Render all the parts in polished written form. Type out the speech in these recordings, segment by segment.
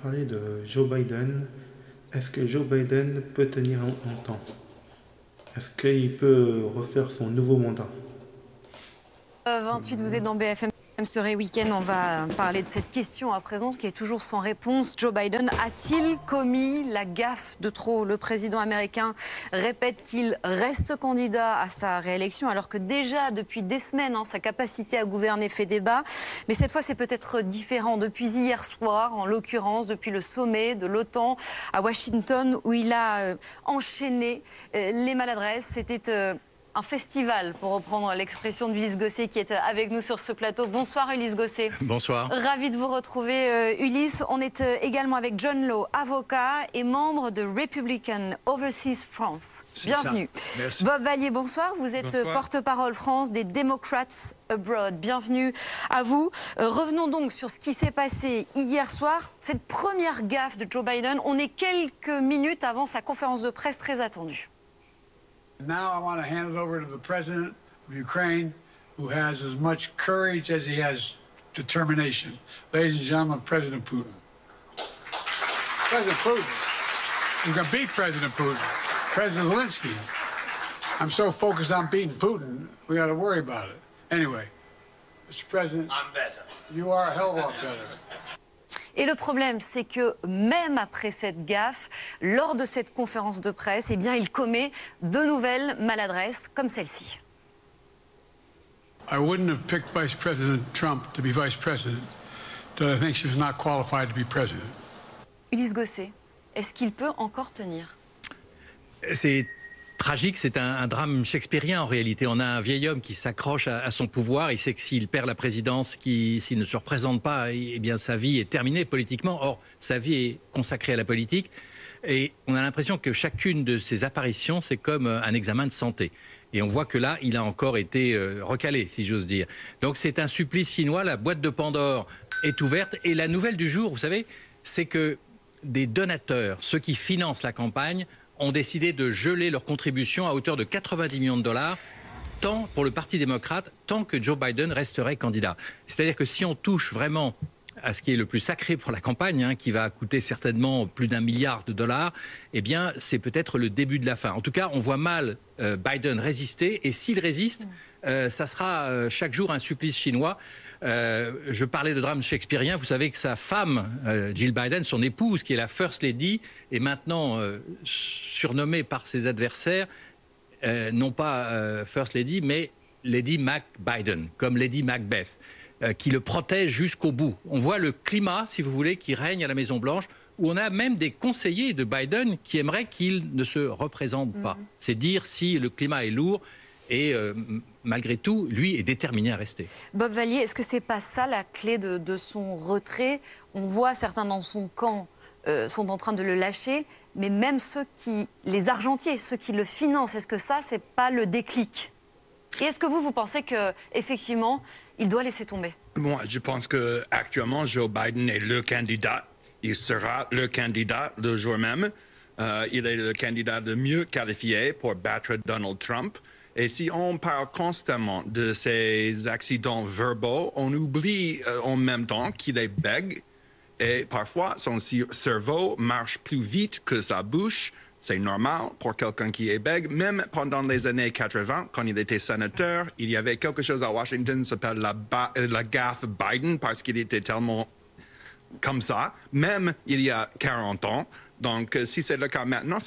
parler de Joe Biden. Est-ce que Joe Biden peut tenir longtemps? Est-ce qu'il peut refaire son nouveau mandat? 28, vous êtes dans BFM ce week-end. On va parler de cette question à présent, qui est toujours sans réponse. Joe Biden a-t-il commis la gaffe de trop? Le président américain répète qu'il reste candidat à sa réélection, alors que déjà depuis des semaines, sa capacité à gouverner fait débat. Mais cette fois, c'est peut-être différent. Depuis hier soir, en l'occurrence, depuis le sommet de l'OTAN à Washington, où il a enchaîné les maladresses. C'était un festival, pour reprendre l'expression d'Ulysse Gosset, qui est avec nous sur ce plateau. Bonsoir Ulysse Gosset. Bonsoir. Ravi de vous retrouver Ulysse. On est également avec John Law, avocat et membre de Republican Overseas France. Bienvenue. Merci. Bob Vallier, bonsoir. Vous êtes porte-parole France des Democrats Abroad. Bienvenue à vous. Revenons donc sur ce qui s'est passé hier soir. Cette première gaffe de Joe Biden, on est quelques minutes avant sa conférence de presse très attendue. Now I want to hand it over to the president of Ukraine, who has as much courage as he has determination. Ladies and gentlemen, President Putin. President Putin. You can beat President Putin. President Zelensky. I'm so focused on beating Putin, we got to worry about it. Anyway, Mr. President, I'm better. You are a hell of a lot better. Et le problème, c'est que même après cette gaffe, lors de cette conférence de presse, il commet de nouvelles maladresses comme celle-ci. I wouldn't have picked Vice President Trump to be Vice President, but I think she was not qualified to be President. Ulysse Gosset, est-ce qu'il peut encore tenir? C'est tragique, c'est un drame shakespearien en réalité. On a un vieil homme qui s'accroche à son pouvoir. Il sait que s'il perd la présidence, s'il ne se représente pas, eh bien sa vie est terminée politiquement. Or, sa vie est consacrée à la politique. Et on a l'impression que chacune de ses apparitions, c'est comme un examen de santé. Et on voit que là, il a encore été recalé, si j'ose dire. Donc c'est un supplice chinois. La boîte de Pandore est ouverte. Et la nouvelle du jour, vous savez, c'est que des donateurs, ceux qui financent la campagne, ont décidé de geler leur contribution à hauteur de 90 millions de dollars, tant pour le Parti démocrate, tant que Joe Biden resterait candidat. C'est-à-dire que si on touche vraiment à ce qui est le plus sacré pour la campagne, qui va coûter certainement plus d'1 milliard de dollars, eh bien, c'est peut-être le début de la fin. En tout cas, on voit mal Biden résister, et s'il résiste, ça sera chaque jour un supplice chinois. Je parlais de drame shakespearien. Vous savez que sa femme, Jill Biden, son épouse, qui est la First Lady, est maintenant surnommée par ses adversaires, non pas First Lady, mais Lady Mac Biden, comme Lady Macbeth, qui le protège jusqu'au bout. On voit le climat, si vous voulez, qui règne à la Maison-Blanche, où on a même des conseillers de Biden qui aimeraient qu'il ne se représente pas. C'est dire si le climat est lourd. Et malgré tout, lui est déterminé à rester. Bob Vallier, est-ce que c'est pas ça la clé de son retrait? On voit certains dans son camp sont en train de le lâcher, mais même les argentiers, ceux qui le financent, est-ce que ça, c'est pas le déclic? Et est-ce que vous pensez qu'effectivement, il doit laisser tomber? Moi, je pense qu'actuellement, Joe Biden est le candidat. Il sera le candidat le jour même. Il est le candidat le mieux qualifié pour battre Donald Trump. Et si on parle constamment de ces accidents verbaux, on oublie en même temps qu'il est bègue. Et parfois, son cerveau marche plus vite que sa bouche. C'est normal pour quelqu'un qui est bègue. Même pendant les années 80, quand il était sénateur, il y avait quelque chose à Washington qui s'appelle la gaffe Biden, parce qu'il était tellement comme ça, même il y a 40 ans. Donc, si c'est le cas maintenant,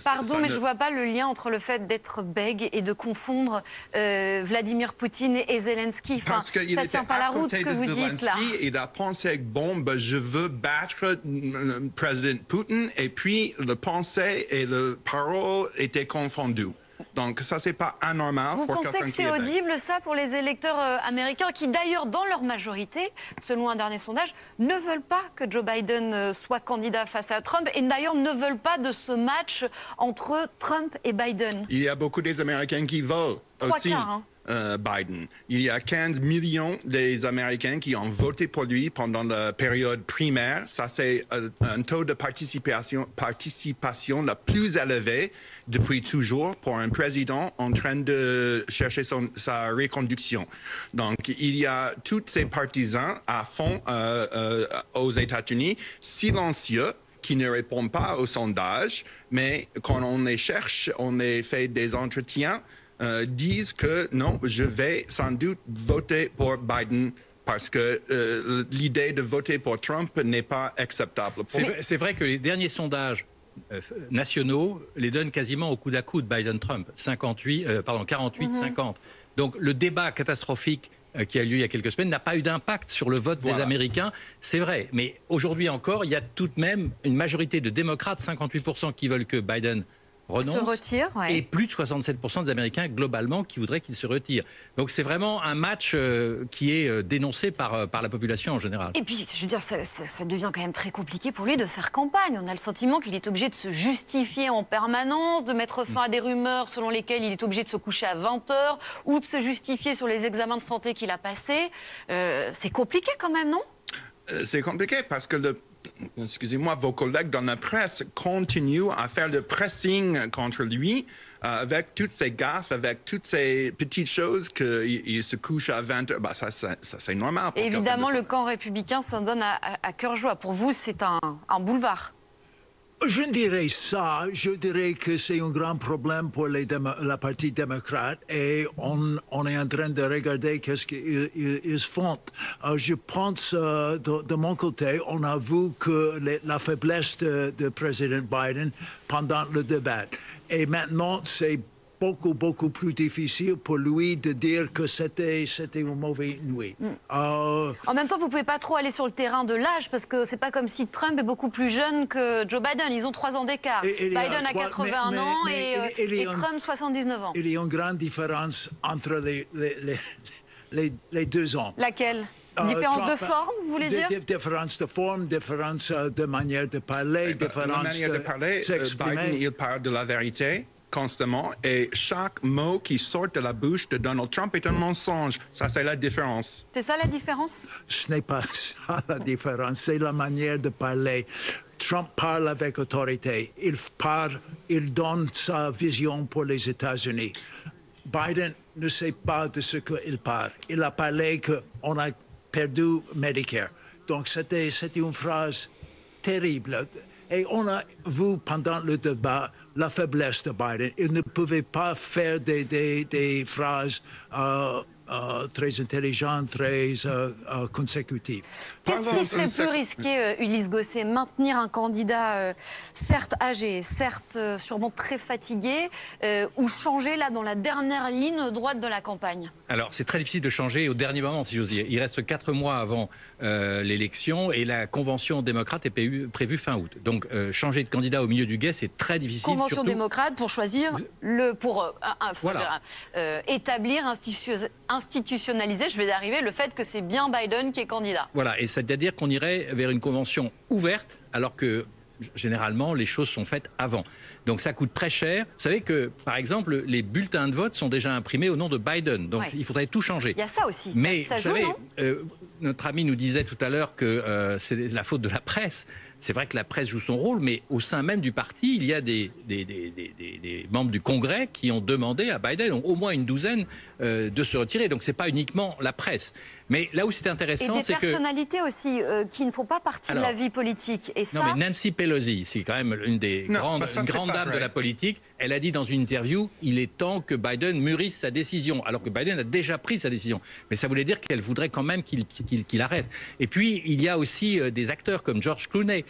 Pardon, mais je ne vois pas le lien entre le fait d'être bègue et de confondre Vladimir Poutine et Zelensky. Enfin, ça ne tient pas la route, ce que vous dites là. Il a pensé, bon, je veux battre le président Poutine, et puis le pensée et le parole étaient confondus. Donc ça, c'est pas anormal pour quelqu'un qui est bègue. Vous pensez que c'est audible, ça, pour les électeurs américains, qui d'ailleurs, dans leur majorité, selon un dernier sondage, ne veulent pas que Joe Biden soit candidat face à Trump, et d'ailleurs ne veulent pas de ce match entre Trump et Biden? Il y a beaucoup des Américains qui veulent Trois aussi. quarts, Biden. Il y a 15 millions des Américains qui ont voté pour lui pendant la période primaire. Ça, c'est un taux de participation la plus élevé depuis toujours pour un président en train de chercher sa reconduction. Donc, il y a tous ces partisans à fond aux États-Unis, silencieux, qui ne répondent pas aux sondages, mais quand on les cherche, on les fait des entretiens, disent que non, je vais sans doute voter pour Biden parce que l'idée de voter pour Trump n'est pas acceptable. C'est vrai que les derniers sondages nationaux les donnent quasiment au coude à coude Biden-Trump, 48-50. Donc le débat catastrophique qui a eu lieu il y a quelques semaines n'a pas eu d'impact sur le vote des Américains, c'est vrai. Mais aujourd'hui encore, il y a tout de même une majorité de démocrates, 58% qui veulent que Biden renonce, se retire, et plus de 67% des Américains globalement qui voudraient qu'il se retire. Donc c'est vraiment un match qui est dénoncé par la population en général. Et puis, je veux dire, ça devient quand même très compliqué pour lui de faire campagne. On a le sentiment qu'il est obligé de se justifier en permanence, de mettre fin à des rumeurs selon lesquelles il est obligé de se coucher à 20h ou de se justifier sur les examens de santé qu'il a passés. C'est compliqué quand même, non? C'est compliqué parce que excusez-moi, vos collègues dans la presse continuent à faire le pressing contre lui avec toutes ces gaffes, avec toutes ces petites choses qu'il se couche à 20 heures. Bah, ça c'est normal. Évidemment, le camp républicain s'en donne à cœur joie. Pour vous, c'est un boulevard. Je dirais ça. Je dirais que c'est un grand problème pour la partie démocrate et on est en train de regarder qu'est-ce qu'ils font. Je pense, de mon côté, on a vu que la faiblesse de président Biden pendant le débat. Et maintenant, c'est beaucoup plus difficile pour lui de dire que c'était une mauvaise nuit. En même temps, vous ne pouvez pas trop aller sur le terrain de l'âge parce que c'est pas comme si Trump est beaucoup plus jeune que Joe Biden. Ils ont 3 ans d'écart. Biden a 81 ans et Trump 79 ans. Il y a une grande différence entre les 2 ans. Laquelle? Différence de forme, vous voulez dire? Différence de forme, différence de manière de parler, différence de manière de parler. Biden, il parle de la vérité constamment et chaque mot qui sort de la bouche de Donald Trump est un mensonge. Ça, c'est la différence. C'est ça la différence? Ce n'est pas ça la différence, c'est la manière de parler. Trump parle avec autorité. Il donne sa vision pour les États-Unis. Biden ne sait pas de ce qu'il parle. Il a parlé qu'on a perdu Medicare. Donc, c'était une phrase terrible. Et on a vu pendant le débat la faiblesse de Biden. Il ne pouvait pas faire des phrases très intelligentes, très consécutives. Qu'est-ce qui serait plus risqué, Ulysse Gosset? Maintenir un candidat certes âgé, certes sûrement très fatigué, ou changer là dans la dernière ligne droite de la campagne? Alors c'est très difficile de changer au dernier moment, si j'ose dire. Il reste 4 mois avant l'élection et la convention démocrate est prévue fin août. Donc changer de candidat au milieu du guet, c'est très difficile. Convention démocrate pour choisir établir, institutionnaliser, je vais y arriver, le fait que c'est bien Biden qui est candidat. Voilà, et c'est-à-dire qu'on irait vers une convention ouverte, alors que généralement les choses sont faites avant. Donc ça coûte très cher. Vous savez que, par exemple, les bulletins de vote sont déjà imprimés au nom de Biden. Donc il faudrait tout changer. Il y a ça aussi. Mais ça vous joue, savez, non? notre ami nous disait tout à l'heure que c'est la faute de la presse. C'est vrai que la presse joue son rôle, mais au sein même du parti, il y a des membres du Congrès qui ont demandé à Biden, au moins une douzaine, de se retirer. Donc c'est pas uniquement la presse. Mais là où c'est intéressant, c'est que... Et des personnalités aussi qui ne font pas partie de la vie politique. Et ça... Non, mais Nancy Pelosi, c'est quand même une grande dame de la politique. Elle a dit dans une interview, il est temps que Biden mûrisse sa décision, alors que Biden a déjà pris sa décision. Mais ça voulait dire qu'elle voudrait quand même qu'il arrête. Et puis, il y a aussi des acteurs comme George Clooney,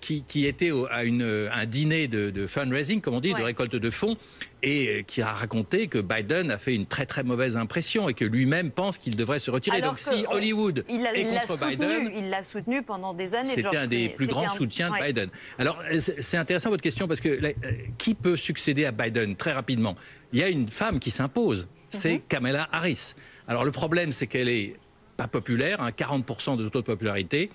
qui était à un dîner de fundraising, comme on dit, de récolte de fonds, et qui a raconté que Biden a fait une très mauvaise impression et que lui-même pense qu'il devrait se retirer. Alors donc si Hollywood est contre Biden... Il l'a soutenu pendant des années. C'était un des plus grands soutiens de Biden. Alors c'est intéressant votre question parce que qui peut succéder à Biden très rapidement? Il y a une femme qui s'impose, c'est Kamala Harris. Alors le problème c'est qu'elle est pas populaire, 40% de taux de popularité.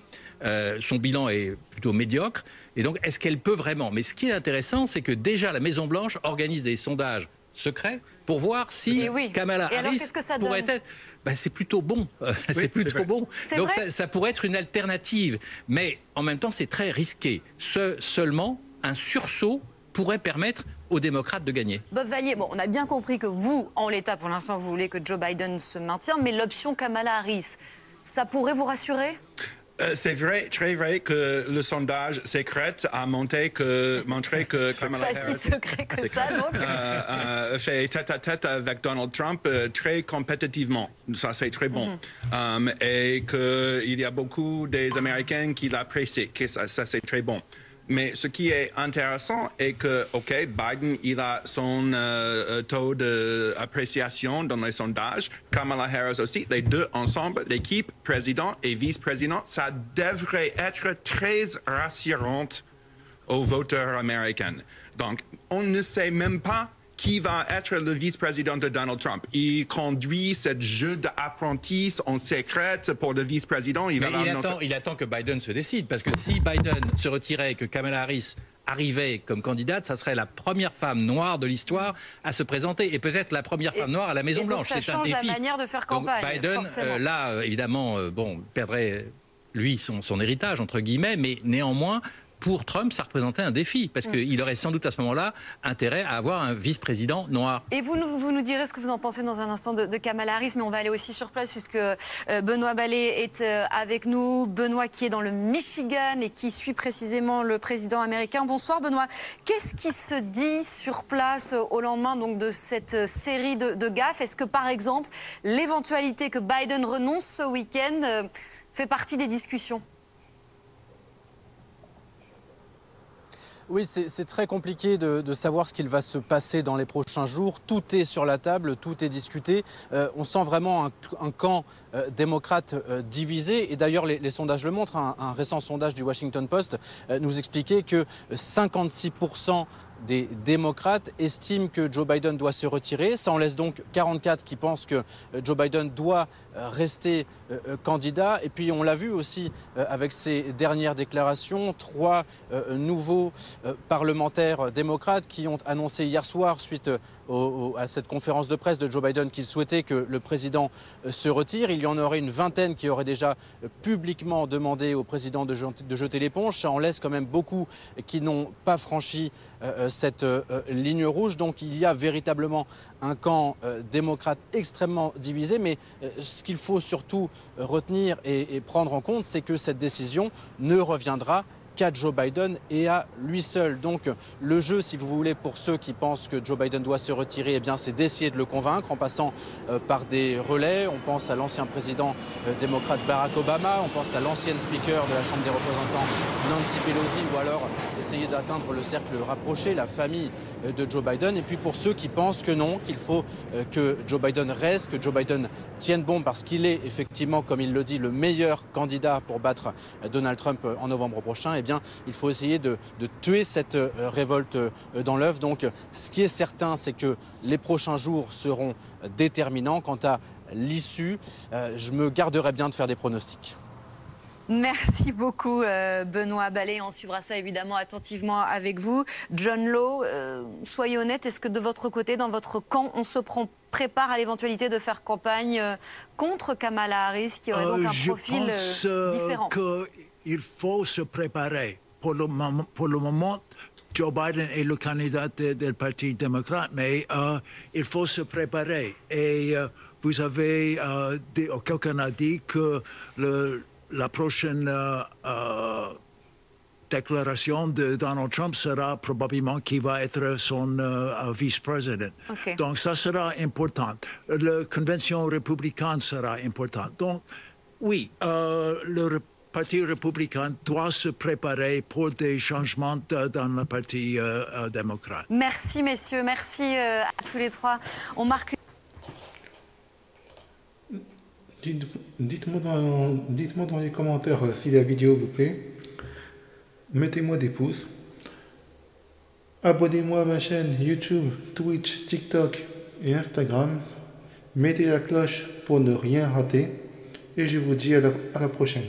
Son bilan est plutôt médiocre. Et donc, est-ce qu'elle peut vraiment? Mais ce qui est intéressant, c'est que déjà la Maison-Blanche organise des sondages secrets pour voir si Kamala Harris pourrait être... Ben, c'est plutôt bon, c'est plutôt bon. Donc ça pourrait être une alternative. Mais en même temps, c'est très risqué. Seulement, un sursaut pourrait permettre aux démocrates de gagner. Bob Vallier, bon, on a bien compris que vous, en l'état, pour l'instant, vous voulez que Joe Biden se maintienne, mais l'option Kamala Harris, ça pourrait vous rassurer? C'est vrai, très vrai que le sondage secret a montré que Kamala Harris... Pas si secret que ça, donc. Fait tête-à-tête avec Donald Trump très compétitivement. Ça, c'est très bon. Et qu'il y a beaucoup des Américains qui l'apprécient. Ça, c'est très bon. Mais ce qui est intéressant est que, OK, Biden, il a son taux d'appréciation dans les sondages, Kamala Harris aussi, les deux ensemble, l'équipe, président et vice-président, ça devrait être très rassurant aux voteurs américains. Donc, on ne sait même pas qui va être le vice-président de Donald Trump. Il conduit ce jeu d'apprenti en secret pour le vice-président. Il attend que Biden se décide, parce que si Biden se retirait et que Kamala Harris arrivait comme candidate, ça serait la première femme noire de l'histoire à se présenter, et peut-être la première femme noire à la Maison-Blanche. Ça change la manière de faire campagne. Donc Biden, là, évidemment, perdrait, lui, son héritage, entre guillemets, mais néanmoins, pour Trump, ça représentait un défi, parce qu'il aurait sans doute à ce moment-là intérêt à avoir un vice-président noir. Et vous nous direz ce que vous en pensez dans un instant de Kamala Harris, mais on va aller aussi sur place, puisque Benoît Ballet est avec nous. Benoît qui est dans le Michigan et qui suit précisément le président américain. Bonsoir Benoît. Qu'est-ce qui se dit sur place au lendemain donc, de cette série de gaffes? Est-ce que par exemple, l'éventualité que Biden renonce ce week-end fait partie des discussions? Oui, c'est très compliqué de savoir ce qu'il va se passer dans les prochains jours. Tout est sur la table, tout est discuté. On sent vraiment un camp démocrate divisé. Et d'ailleurs, les sondages le montrent. Un récent sondage du Washington Post nous expliquait que 56% des démocrates estiment que Joe Biden doit se retirer. Ça en laisse donc 44 qui pensent que Joe Biden doit rester candidat. Et puis on l'a vu aussi avec ces dernières déclarations, 3 nouveaux parlementaires démocrates qui ont annoncé hier soir, suite à cette conférence de presse de Joe Biden, qu'ils souhaitaient que le président se retire. Il y en aurait une vingtaine qui auraient déjà publiquement demandé au président de jeter l'éponge. Ça en laisse quand même beaucoup qui n'ont pas franchi cette ligne rouge. Donc il y a véritablement un camp démocrate extrêmement divisé, mais ce qu'il faut surtout retenir et prendre en compte, c'est que cette décision ne reviendra qu'à Joe Biden et à lui seul. Donc le jeu, si vous voulez, pour ceux qui pensent que Joe Biden doit se retirer, eh bien, c'est d'essayer de le convaincre en passant par des relais. On pense à l'ancien président démocrate Barack Obama, on pense à l'ancienne speaker de la Chambre des représentants Nancy Pelosi, ou alors essayer d'atteindre le cercle rapproché, la famille de Joe Biden. Et puis pour ceux qui pensent que non, qu'il faut que Joe Biden reste, que Joe Biden tienne bon parce qu'il est effectivement, comme il le dit, le meilleur candidat pour battre Donald Trump en novembre prochain, eh bien, il faut essayer de tuer cette révolte dans l'œuf. Donc ce qui est certain, c'est que les prochains jours seront déterminants. Quant à l'issue, je me garderai bien de faire des pronostics. Merci beaucoup Benoît Ballet, on suivra ça évidemment attentivement avec vous. John Law, soyez honnête, est-ce que de votre côté, dans votre camp, on se prépare à l'éventualité de faire campagne contre Kamala Harris, qui aurait donc un profil différent? Je pense qu'il faut se préparer. Pour le moment, Joe Biden est le candidat du Parti démocrate, mais il faut se préparer. Et vous avez, quelqu'un a dit que la prochaine déclaration de Donald Trump sera probablement qui va être son vice-président. Okay. Donc ça sera important. La convention républicaine sera importante. Donc oui, le Parti républicain doit se préparer pour des changements dans le Parti démocrate. Merci messieurs, merci à tous les trois. On marque. Dites-moi dans les commentaires si la vidéo vous plaît. Mettez-moi des pouces. Abonnez-moi à ma chaîne YouTube, Twitch, TikTok et Instagram. Mettez la cloche pour ne rien rater. Et je vous dis à la prochaine.